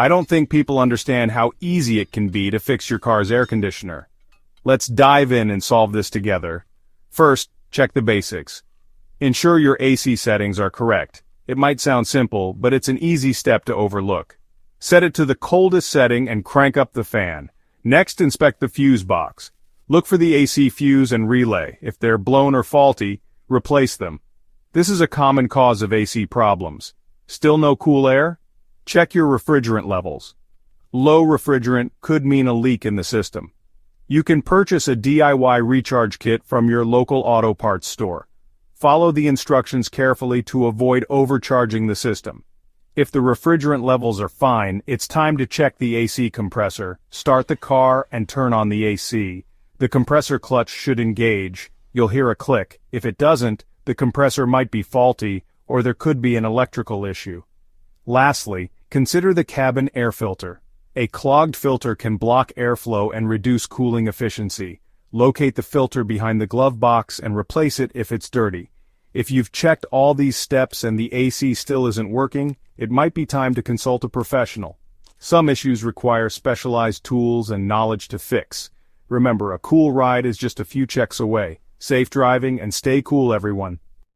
I don't think people understand how easy it can be to fix your car's air conditioner. Let's dive in and solve this together. First, check the basics. Ensure your AC settings are correct. It might sound simple, but it's an easy step to overlook. Set it to the coldest setting and crank up the fan. Next, inspect the fuse box. Look for the AC fuse and relay. If they're blown or faulty, replace them. This is a common cause of AC problems. Still no cool air? Check your refrigerant levels. Low refrigerant could mean a leak in the system. You can purchase a DIY recharge kit from your local auto parts store. Follow the instructions carefully to avoid overcharging the system. If the refrigerant levels are fine, it's time to check the AC compressor. Start the car and turn on the AC. The compressor clutch should engage. You'll hear a click. If it doesn't, the compressor might be faulty, or there could be an electrical issue. Lastly, consider the cabin air filter. A clogged filter can block airflow and reduce cooling efficiency. Locate the filter behind the glove box and replace it if it's dirty. If you've checked all these steps and the AC still isn't working, it might be time to consult a professional. Some issues require specialized tools and knowledge to fix. Remember, a cool ride is just a few checks away. Safe driving and stay cool, everyone.